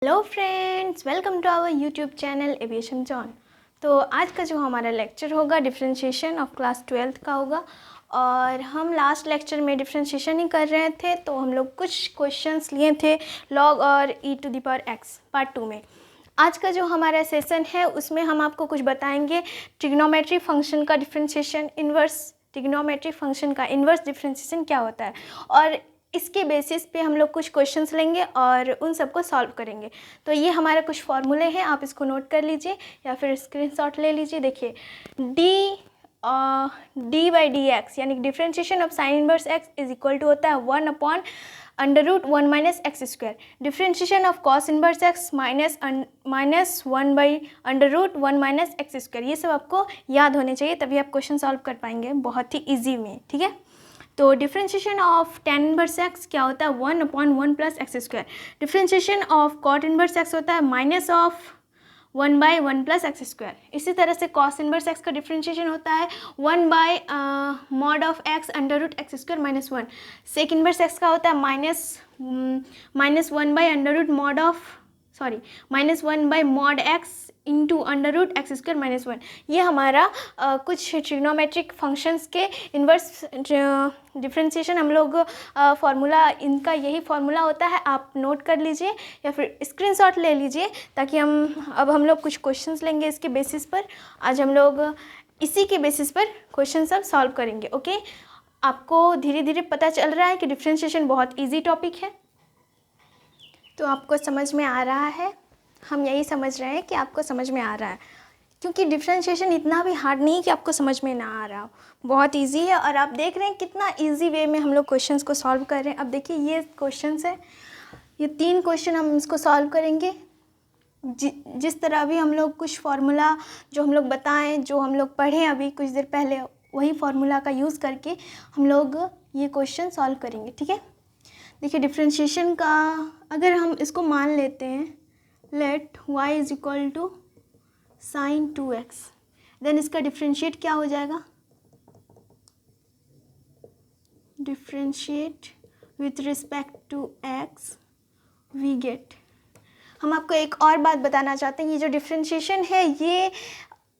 Hello friends, welcome to our YouTube channel Aviation Zone. तो आज का जो हमारा लेक्चर होगा डिफरेंशिएशन ऑफ क्लास 12th का होगा। और हम लास्ट लेक्चर में डिफरेंशिएशन ही कर रहे थे, तो हम लोग कुछ क्वेश्चंस लिए थे लॉग और e⁻x पार्ट 2 में। आज का जो हमारा सेशन है उसमें हम आपको कुछ बताएंगे ट्रिग्नोमेट्री फंक्शन का डिफरेंशिएशन, इन्वर्स ट्रिग्नोमेट्री फंक्शन का इन्वर्स डिफरेंशिएशन क्या होता है, और इसके बेसिस पे हम लोग कुछ क्वेश्चंस लेंगे और उन सबको सॉल्व करेंगे। तो ये हमारे कुछ फॉर्मूले हैं, आप इसको नोट कर लीजिए या फिर स्क्रीनशॉट ले लीजिए। देखिए d/dx यानी differentiation of sine inverse x is equal to होता है 1/√1 - x²। Differentiation of cos inverse x -1/√1 - x²। ये सब आपको याद होने चाहिए, तभी आप क्वेश्चन सॉल्व कर पाएंगे बहुत ही ईजी में, ठीक है। तो differentiation of tan inverse x क्या होता है 1/1 + x²। Differentiation of cot inverse x होता है -1/1 + x²। इसी तरह से cos इनवर्स x का डिफरेंशिएशन होता है 1/mod of x √x² - 1। Sec inverse x का होता है -1/mod x इंटू √x² - 1। ये हमारा कुछ ट्रिग्नोमेट्रिक फंक्शंस के इन्वर्स डिफरेंशिएशन हम लोग फार्मूला, इनका यही फार्मूला होता है, आप नोट कर लीजिए या फिर स्क्रीनशॉट ले लीजिए, ताकि हम लोग कुछ क्वेश्चंस लेंगे इसके बेसिस पर। आज हम लोग इसी के बेसिस पर क्वेश्चन सब सॉल्व करेंगे। ओके, आपको धीरे धीरे पता चल रहा है कि डिफरेंशिएशन बहुत ईजी टॉपिक है, तो आपको समझ में आ रहा है। हम यही समझ रहे हैं कि आपको समझ में आ रहा है, क्योंकि डिफरेंशिएशन इतना भी हार्ड नहीं है कि आपको समझ में ना आ रहा हो, बहुत इजी है। और आप देख रहे हैं कितना इजी वे में हम लोग क्वेश्चंस को सॉल्व कर रहे हैं। अब देखिए ये क्वेश्चंस है, ये 3 क्वेश्चन हम इसको सॉल्व करेंगे। जिस तरह अभी हम लोग कुछ फार्मूला जो हम लोग बताएं, जो हम लोग पढ़ें अभी कुछ देर पहले, वही फार्मूला का यूज़ करके हम लोग ये क्वेश्चन सॉल्व करेंगे, ठीक है। देखिए डिफरेंशिएशन का अगर हम इसको मान लेते हैं, let y is equal to sin 2x, then इसका डिफरेंशिएट क्या हो जाएगा, differentiate with respect to x we get. हम आपको एक और बात बताना चाहते हैं, ये जो डिफरेंशिएशन है ये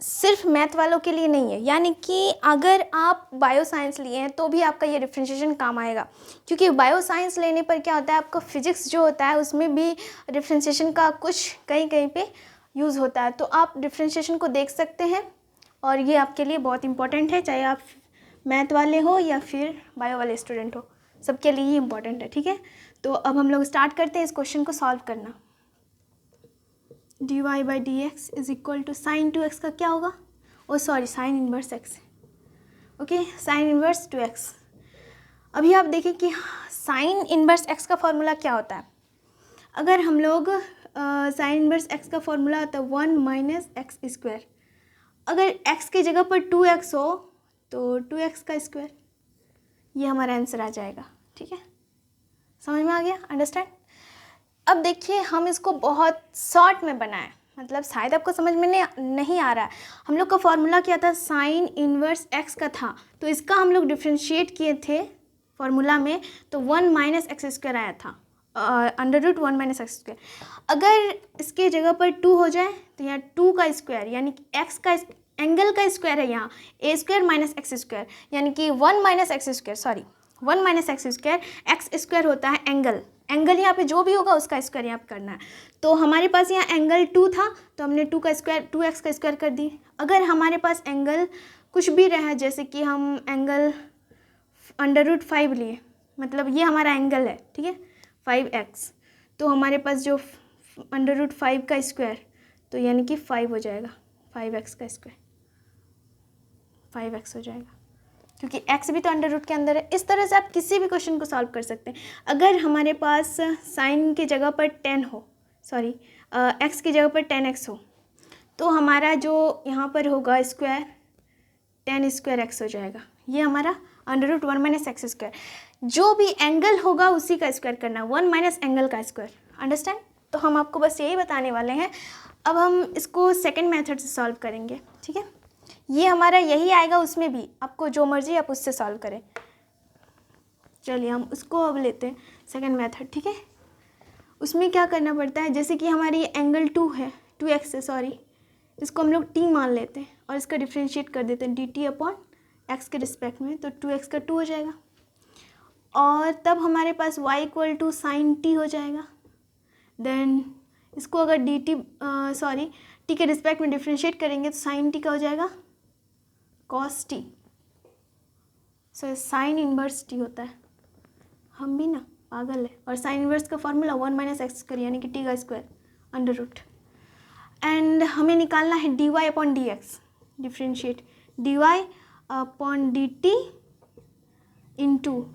सिर्फ मैथ वालों के लिए नहीं है, यानी कि अगर आप बायो साइंस लिए हैं तो भी आपका ये डिफरेंशिएशन काम आएगा, क्योंकि बायो साइंस लेने पर क्या होता है, आपका फिजिक्स जो होता है उसमें भी डिफरेंशिएशन का कुछ कहीं कहीं पे यूज़ होता है। तो आप डिफरेंशिएशन को देख सकते हैं और ये आपके लिए बहुत इंपॉर्टेंट है, चाहे आप मैथ वाले हो या फिर बायो वाले स्टूडेंट हो, सबके लिए ही इंपॉर्टेंट है, ठीक है। तो अब हम लोग स्टार्ट करते हैं इस क्वेश्चन को सॉल्व करना। dy/dx is equal to sign 2x का क्या होगा, sign inverse x, okay, sine inverse 2x। अभी आप देखें कि साइन इनवर्स x का फॉर्मूला क्या होता है। अगर हम लोग साइन इनवर्स x का फॉर्मूला होता है 1 - x²। अगर x की जगह पर 2x हो तो 2x का स्क्वायर, ये हमारा आंसर आ जाएगा, ठीक है। समझ में आ गया, अंडरस्टैंड। अब देखिए हम इसको बहुत शॉर्ट में बनाएं, मतलब शायद आपको समझ में नहीं आ रहा है। हम लोग का फॉर्मूला क्या था, साइन इनवर्स x का था, तो इसका हम लोग डिफरेंशिएट किए थे फॉर्मूला में, तो 1 - x² आया था, √1 - x²। अगर इसके जगह पर 2 हो जाए तो यहाँ 2 का स्क्वायर, यानी कि x का एंगल का स्क्वायर है यहाँ a² - x², यानी कि 1 - x², सॉरी 1 - x², x² होता है एंगल, एंगल यहाँ पे जो भी होगा उसका स्क्वायर यहाँ पे करना है। तो हमारे पास यहाँ एंगल 2 था, तो हमने 2 का स्क्वायर 2x का स्क्वायर कर दी। अगर हमारे पास एंगल कुछ भी रहा, जैसे कि हम एंगल √5 लिए, मतलब ये हमारा एंगल है, ठीक है, 5x, तो हमारे पास जो √5 का स्क्वायर, तो यानी कि 5 हो जाएगा, 5x का स्क्वायर 5x हो जाएगा, क्योंकि x भी तो अंडर रूट के अंदर है। इस तरह से आप किसी भी क्वेश्चन को सॉल्व कर सकते हैं। अगर हमारे पास साइन की जगह पर 10 हो, सॉरी x की जगह पर 10x हो, तो हमारा जो यहाँ पर होगा स्क्वायर 10² x हो जाएगा, ये हमारा √1 - x²। जो भी एंगल होगा उसी का स्क्वायर करना, 1 - एंगल का स्क्वायर, अंडरस्टैंड। तो हम आपको बस यही बताने वाले हैं। अब हम इसको सेकेंड मेथड से सॉल्व करेंगे, ठीक है। ये हमारा यही आएगा, उसमें भी आपको जो मर्जी आप उससे सॉल्व करें। चलिए हम उसको अब लेते हैं सेकेंड मेथड, ठीक है। उसमें क्या करना पड़ता है, जैसे कि हमारी एंगल 2 है, 2x है सॉरी, इसको हम लोग t मान लेते हैं और इसका डिफ्रेंशिएट कर देते हैं dt अपॉन x के रिस्पेक्ट में, तो 2x का 2 हो जाएगा। और तब हमारे पास y equal to sine t हो जाएगा। देन इसको अगर t के रिस्पेक्ट में डिफ्रेंशिएट करेंगे तो साइन t का हो जाएगा cos t। So sine inverse t होता है। हम भी ना पागल है। और साइन इनवर्स का फॉर्मूला 1 माइनस एक्स स्क्वायर यानी कि t का स्क्वायर अंडर रूट। एंड हमें निकालना है dy upon d x, differentiate dy upon d T into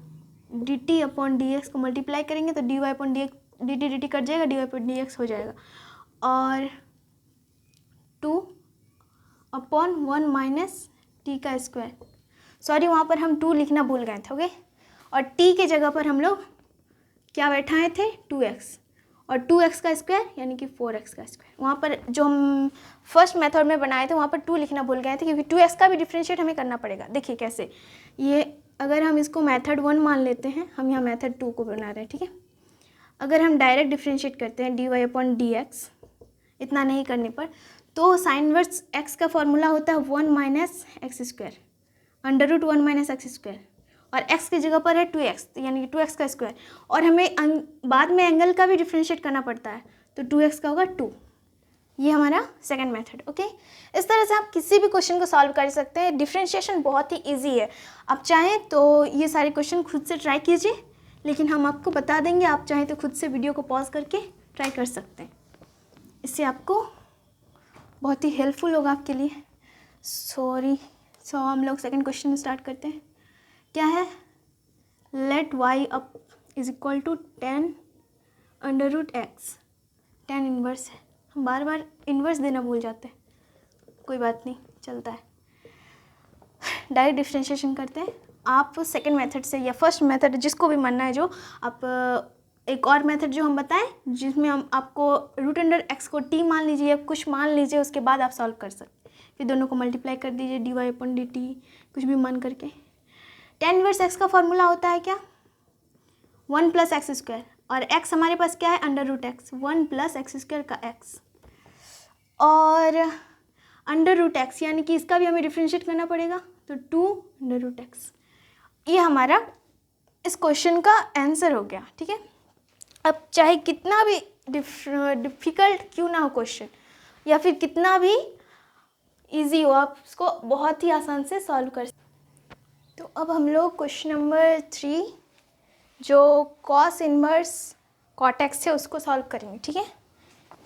D T upon d x को मल्टीप्लाई करेंगे तो dy upon d t cut जाएगा, dy अपॉन डी एक्स हो जाएगा। और 2 अपॉन 1 माइनस टी का स्क्वायर, सॉरी वहाँ पर हम 2 लिखना भूल गए थे, ओके। और t के जगह पर हम लोग क्या बैठाए थे 2x, और 2x का स्क्वायर यानी कि 4x का स्क्वायर। वहाँ पर जो हम फर्स्ट मेथड में बनाए थे वहाँ पर 2 लिखना भूल गए थे, क्योंकि 2x का भी डिफ्रेंशिएट हमें करना पड़ेगा। देखिए कैसे, ये अगर हम इसको मेथड 1 मान लेते हैं, हम यहाँ मेथड 2 को बना रहे हैं, ठीक है। अगर हम डायरेक्ट डिफ्रेंशिएट करते हैं dy अपॉन डी एक्स, इतना नहीं करने पर, तो साइन इनवर्स x का फॉर्मूला होता है 1 minus x square under root 1 minus x square, और x की जगह पर है 2x यानी कि 2x का स्क्वायर। और हमें बाद में एंगल का भी डिफ्रेंशिएट करना पड़ता है, तो 2x का होगा 2। ये हमारा सेकंड मेथड, ओके। इस तरह से आप किसी भी क्वेश्चन को सॉल्व कर सकते हैं। डिफ्रेंशिएशन बहुत ही इजी है। आप चाहें तो ये सारे क्वेश्चन खुद से ट्राई कीजिए, लेकिन हम आपको बता देंगे, आप चाहें तो खुद से वीडियो को पॉज करके ट्राई कर सकते हैं। इससे आपको बहुत ही हेल्पफुल होगा आपके लिए। सो हम लोग सेकंड क्वेश्चन स्टार्ट करते हैं। क्या है, let y up is equal to 10 under root x. 10 inverse है, हम बार बार इन्वर्स देना भूल जाते हैं, कोई बात नहीं, चलता है। डायरेक्ट डिफ्रेंशिएशन करते हैं। आप सेकंड मेथड से या फर्स्ट मेथड, जिसको भी मानना है, जो आप एक और मेथड जो हम बताएं जिसमें हम आपको रूट अंडर एक्स को t मान लीजिए या कुछ मान लीजिए, उसके बाद आप सॉल्व कर सकते हैं। फिर दोनों को मल्टीप्लाई कर दीजिए dy अपॉन डी टी, कुछ भी मान करके। tan इनवर्स x का फॉर्मूला होता है क्या, 1 प्लस एक्स स्क्वायर, और x हमारे पास क्या है under root x, 1 plus x square का x, और अंडर रूट एक्स यानी कि इसका भी हमें डिफ्रेंशिएट करना पड़ेगा, तो 2 अंडर रूट एक्स। ये हमारा इस क्वेश्चन का आंसर हो गया, ठीक है। अब चाहे कितना भी डिफ़िकल्ट क्यों ना हो क्वेश्चन, या फिर कितना भी इजी हो, आप इसको बहुत ही आसान से सॉल्व कर सकते। तो अब हम लोग क्वेश्चन नंबर 3 जो कॉस इनवर्स कॉट एक्स है उसको सॉल्व करेंगे, ठीक है।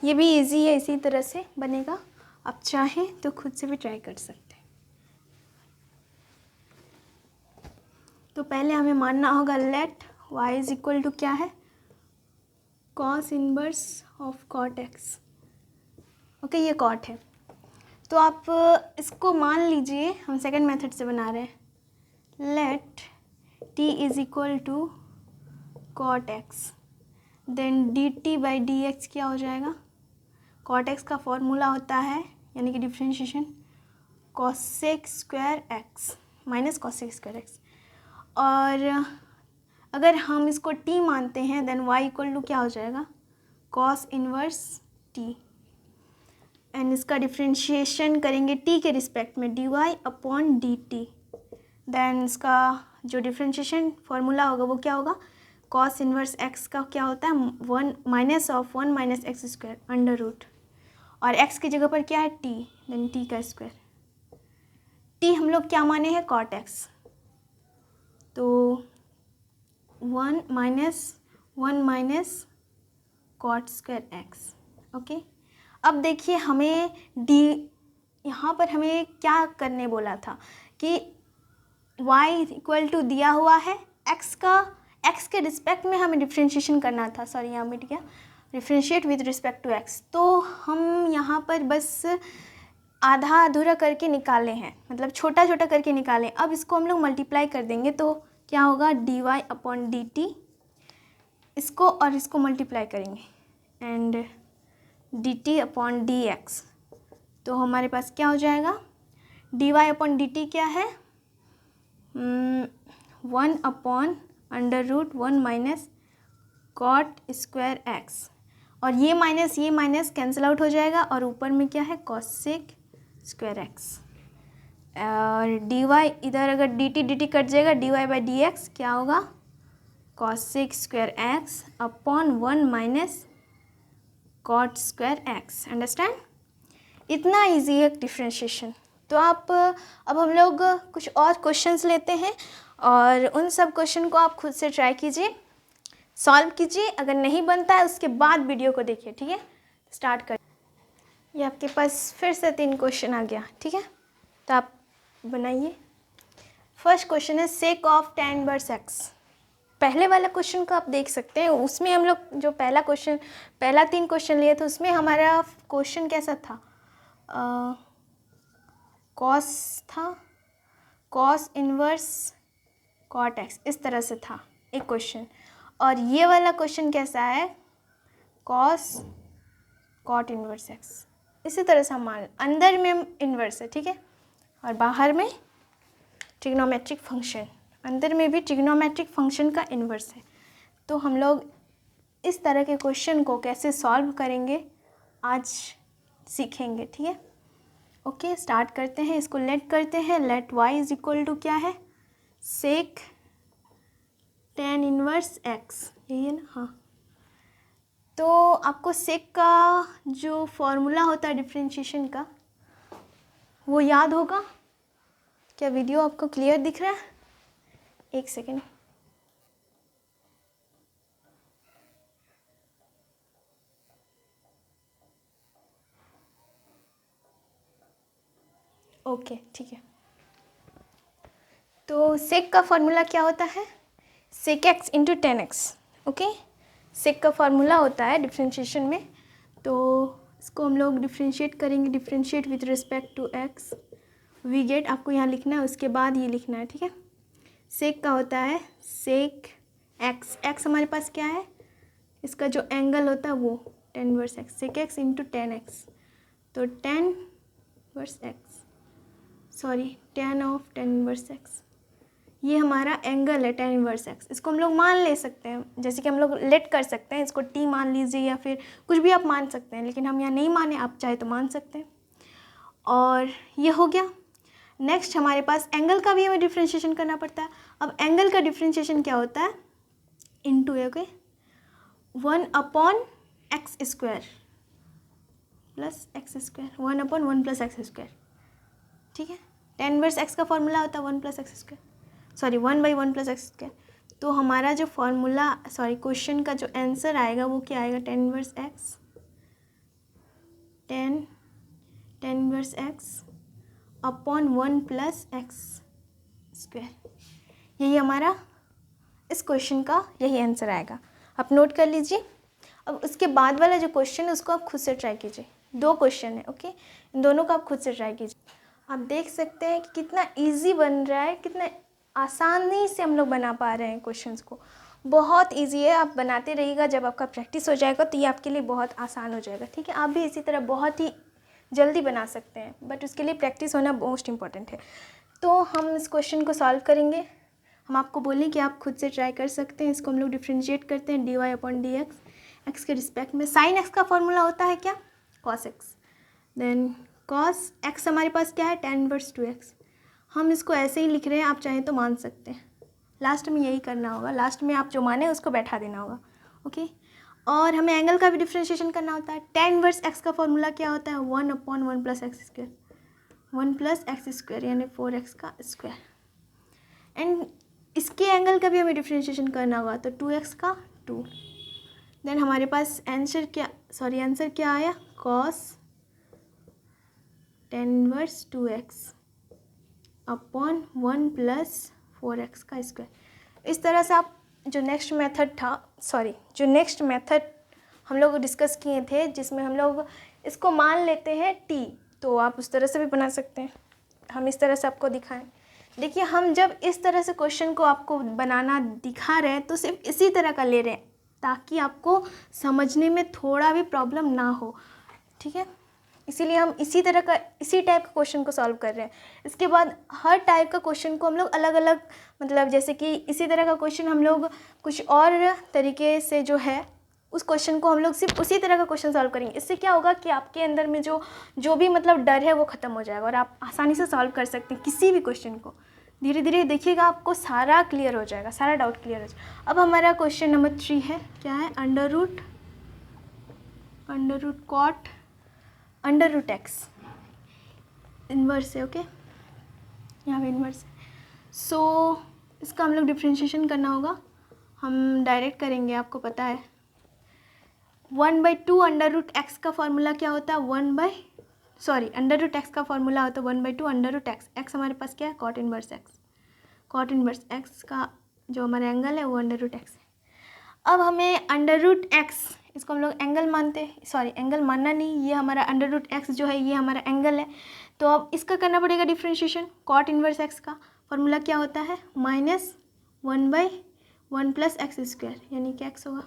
ये भी इजी है, इसी तरह से बनेगा। आप चाहें तो खुद से भी ट्राई कर सकते हैं। तो पहले हमें मानना होगा let y is equal to क्या है, cos inverse of cot x, okay. ये कॉट है, तो आप इसको मान लीजिए, हम सेकंड मेथड से बना रहे हैं। Let t is equal to cot x, then dt by d x क्या हो जाएगा, कॉट एक्स का फॉर्मूला होता है यानी कि differentiation cosec square x minus cosec square x. और अगर हम इसको t मानते हैं देन y इक्वल टू क्या हो जाएगा, कॉस इनवर्स t, एंड इसका डिफ्रेंशिएशन करेंगे t के रिस्पेक्ट में dy upon d t. Then इसका जो डिफ्रेंशिएशन फार्मूला होगा वो क्या होगा, कॉस इनवर्स x का क्या होता है 1 minus of 1 minus x square under root, और x की जगह पर क्या है t, देन t का स्क्वायर। t हम लोग क्या माने हैं कॉट x, तो 1 minus cot square x, okay. अब देखिए हमें यहाँ पर हमें क्या करने बोला था कि y इक्वल टू दिया हुआ है x के रिस्पेक्ट में हमें डिफ्रेंशिएशन करना था, सॉरी यहाँ मिट गया, differentiate with respect to x। तो हम यहाँ पर बस आधा अधूरा करके निकाले हैं, मतलब छोटा छोटा करके निकालें। अब इसको हम लोग मल्टीप्लाई कर देंगे तो क्या होगा dy अपॉन डी टी, इसको और इसको मल्टीप्लाई करेंगे and dt upon d x, तो हमारे पास क्या हो जाएगा dy अपॉन डी टी क्या है 1 upon under root 1 minus cot square x, और ये माइनस कैंसिल आउट हो जाएगा, और ऊपर में क्या है कॉसेक स्क्वायर एक्स, और डी वाई इधर अगर डी टी कट जाएगा, d y by d x क्या होगा cosec square x upon 1 minus cot square x. Understand? इतना इजी है डिफ्रेंशिएशन। तो आप अब हम लोग कुछ और क्वेश्चंस लेते हैं, और उन सब क्वेश्चन को आप खुद से ट्राई कीजिए, सॉल्व कीजिए। अगर नहीं बनता है उसके बाद वीडियो को देखिए, ठीक है। स्टार्ट कर। ये आपके पास फिर से 3 क्वेश्चन आ गया, ठीक है, तो आप बनाइए। फर्स्ट क्वेश्चन है sake of tan inverse x. पहले वाला क्वेश्चन को आप देख सकते हैं, उसमें हम लोग जो पहला 3 क्वेश्चन लिए थे उसमें हमारा क्वेश्चन कैसा था, कॉस था, कॉस इनवर्स कॉट एक्स, इस तरह से था एक क्वेश्चन। और ये वाला क्वेश्चन कैसा है, कॉस कॉट इनवर्स एक्स, इसी तरह से हम अंदर में इनवर्स है, ठीक है, और बाहर में ट्रिग्नोमेट्रिक फंक्शन, अंदर में भी ट्रिग्नोमेट्रिक फंक्शन का इन्वर्स है। तो हम लोग इस तरह के क्वेश्चन को कैसे सॉल्व करेंगे आज सीखेंगे, ठीक है। ओके, स्टार्ट करते हैं, इसको लेट करते हैं। Let y is equal to क्या है, सेक tan इनवर्स x, यही है ना, हाँ। तो आपको सेक का जो फॉर्मूला होता है डिफरेंशिएशन का वो याद होगा क्या? वीडियो आपको क्लियर दिख रहा है? एक सेकेंड। ओके, ठीक है। तो सेक का फॉर्मूला क्या होता है, sec x into ten x. Okay, sec का फॉर्मूला होता है डिफरेंशिएशन में। तो इसको हम लोग डिफरेंशिएट करेंगे, differentiate with respect to x, we get, आपको यहाँ लिखना है, उसके बाद ये लिखना है, ठीक है। सेक का होता है सेक एक्स, एक्स हमारे पास क्या है, इसका जो एंगल होता है वो tan inverse x, sec x into ten x, तो tan inverse x, sorry tan of tan inverse x, ये हमारा एंगल है tan इनवर्स एक्स। इसको हम लोग मान ले सकते हैं, जैसे कि हम लोग लेट कर सकते हैं, इसको t मान लीजिए या फिर कुछ भी आप मान सकते हैं, लेकिन हम यहाँ नहीं माने, आप चाहे तो मान सकते हैं। और ये हो गया। नेक्स्ट हमारे पास एंगल का भी हमें डिफ्रेंशिएशन करना पड़ता है। अब एंगल का डिफ्रेंशिएशन क्या होता है, इनटू है, okay, 1 upon x square plus x square, 1 upon 1 plus x square, ठीक है। tan इनवर्स एक्स का फॉर्मूला होता है 1 plus x square, sorry 1 by 1 plus x square. तो हमारा जो फॉर्मूला, सॉरी क्वेश्चन का जो आंसर आएगा वो क्या आएगा, tan inverse x, tan inverse x upon 1 plus x square, यही हमारा इस क्वेश्चन का यही आंसर आएगा। आप नोट कर लीजिए। अब उसके बाद वाला जो क्वेश्चन है उसको आप खुद से ट्राई कीजिए। 2 क्वेश्चन है, ओके, इन दोनों को आप खुद से ट्राई कीजिए। आप देख सकते हैं कि कितना इजी बन रहा है, कितना आसानी से हम लोग बना पा रहे हैं क्वेश्चंस को। बहुत इजी है, आप बनाते रहिएगा, जब आपका प्रैक्टिस हो जाएगा तो ये आपके लिए बहुत आसान हो जाएगा, ठीक है। आप भी इसी तरह बहुत ही जल्दी बना सकते हैं, बट उसके लिए प्रैक्टिस होना मोस्ट इम्पॉर्टेंट है। तो हम इस क्वेश्चन को सॉल्व करेंगे। हम आपको बोलें कि आप खुद से ट्राई कर सकते हैं। इसको हम लोग डिफ्रेंशिएट करते हैं, d y upon d x, x के रिस्पेक्ट में। साइन एक्स का फॉर्मूला होता है क्या, cos x, then cos x हमारे पास क्या है, tan इनवर्स 2x। हम इसको ऐसे ही लिख रहे हैं, आप चाहें तो मान सकते हैं। लास्ट में यही करना होगा, लास्ट में आप जो माने उसको बैठा देना होगा, ओके। और हमें एंगल का भी डिफ्रेंशिएशन करना होता है। tan इनवर्स एक्स का फॉर्मूला क्या होता है, 1 upon 1 plus x square, 1 plus x square यानी 4x का स्क्वायर। एंड इसके एंगल का भी हमें डिफ्रेंशिएशन करना होगा, तो 2x का 2। देन हमारे पास आंसर क्या आया, cos tan inverse 2x upon 1 plus 4x का स्क्वायर। इस तरह से आप जो नेक्स्ट मेथड हम लोग डिस्कस किए थे, जिसमें हम लोग इसको मान लेते हैं t, तो आप उस तरह से भी बना सकते हैं। हम इस तरह से आपको दिखाएं। देखिए, हम जब इस तरह से क्वेश्चन को आपको बनाना दिखा रहे हैं तो सिर्फ इसी तरह का ले रहे हैं, ताकि आपको समझने में थोड़ा भी प्रॉब्लम ना हो, ठीक है। इसीलिए हम इसी टाइप का क्वेश्चन को सॉल्व कर रहे हैं। इसके बाद हर टाइप का क्वेश्चन को हम लोग अलग अलग, मतलब जैसे कि इसी तरह का क्वेश्चन हम लोग कुछ और तरीके से जो है उस क्वेश्चन को हम लोग सिर्फ उसी तरह का क्वेश्चन सॉल्व करेंगे। इससे क्या होगा कि आपके अंदर में जो भी मतलब डर है वो ख़त्म हो जाएगा और आप आसानी से सॉल्व कर सकते हैं किसी भी क्वेश्चन को। धीरे धीरे देखिएगा आपको सारा क्लियर हो जाएगा, सारा डाउट क्लियर हो जाएगा। अब हमारा क्वेश्चन नंबर 3 है, क्या है, under root cot under root x inverse है। ओके, यहाँ पे इन्वर्स है। सो इसका हम लोग डिफ्रेंशिएशन करना होगा, हम डायरेक्ट करेंगे, आपको पता है 1/2 अंडर रूट एक्स का फॉर्मूला क्या होता है, अंडर रूट एक्स का फॉर्मूला होता है 1/2 अंडर रूट एक्स। एक्स हमारे पास क्या है, cot inverse x. Cot inverse x का जो हमारा एंगल है वो अंडर रूट एक्स है। अब हमें अंडर रूट एक्स, इसको हम लोग एंगल मानते हैं, सॉरी एंगल मानना नहीं, ये हमारा अंडर रूट एक्स जो है ये हमारा एंगल है। तो अब इसका करना पड़ेगा डिफ्रेंशिएशन। कॉट इन्वर्स एक्स का फॉर्मूला क्या होता है, -1/1 प्लस एक्स स्क्वायर, यानी कि एक्स होगा।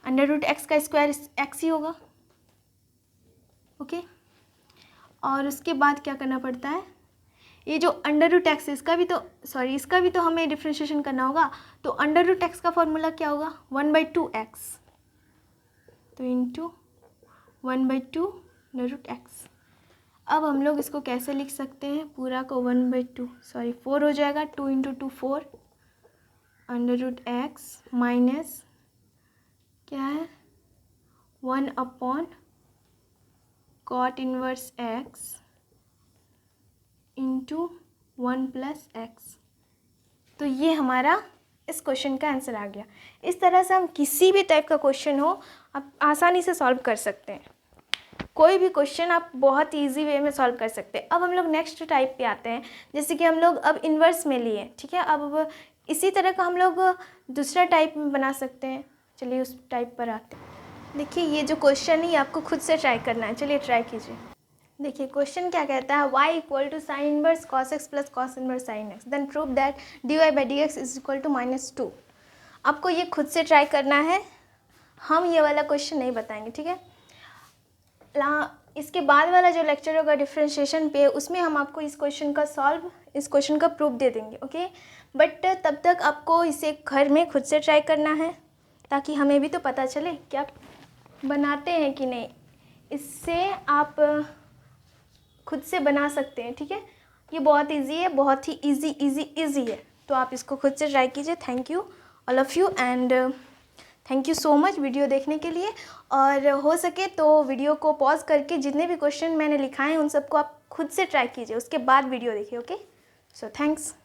अंडर रूट एक्स का स्क्वायर एक्स ही होगा। ओके, और उसके बाद क्या करना पड़ता है, ये जो अंडर रूट एक्स इसका भी तो हमें डिफ्रेंशिएशन करना होगा। तो अंडर रूट एक्स का फॉर्मूला क्या होगा, 1/2 एक्स, तो इंटू 1/2 अंडर रूट एक्स। अब हम लोग इसको कैसे लिख सकते हैं, पूरा को 4 हो जाएगा, 2 × 2 4 अंडर रूट एक्स माइनस क्या है 1/, cot inverse x into 1 plus x. तो ये हमारा इस क्वेश्चन का आंसर आ गया। इस तरह से हम किसी भी टाइप का क्वेश्चन हो आप आसानी से सॉल्व कर सकते हैं। कोई भी क्वेश्चन आप बहुत इजी वे में सॉल्व कर सकते हैं। अब हम लोग नेक्स्ट टाइप पे आते हैं, जैसे कि हम लोग अब इन्वर्स में लिए, ठीक है। अब इसी तरह का हम लोग दूसरा टाइप में बना सकते हैं। चलिए उस टाइप पर आते हैं। देखिए ये जो क्वेश्चन है आपको खुद से ट्राई करना है, चलिए ट्राई कीजिए। देखिए क्वेश्चन क्या कहता है, y = sin inverse cos x plus cos inverse sin x, then prove that dy/dx = -2। आपको ये खुद से ट्राई करना है, हम ये वाला क्वेश्चन नहीं बताएंगे, ठीक है। इसके बाद वाला जो लेक्चर होगा डिफ्रेंशिएशन पे, उसमें हम आपको इस क्वेश्चन का प्रूफ दे देंगे, ओके। बट तब तक आपको इसे घर में खुद से ट्राई करना है, ताकि हमें भी तो पता चले कि आप बनाते हैं कि नहीं। इससे आप खुद से बना सकते हैं, ठीक है। ये बहुत इजी है, बहुत ही इजी है, तो आप इसको खुद से ट्राई कीजिए। Thank you all of you and thank you so much video देखने के लिए। और हो सके तो वीडियो को पॉज करके जितने भी क्वेश्चन मैंने लिखाए हैं उन सबको आप खुद से ट्राई कीजिए, उसके बाद वीडियो देखिए, ओके। So thanks.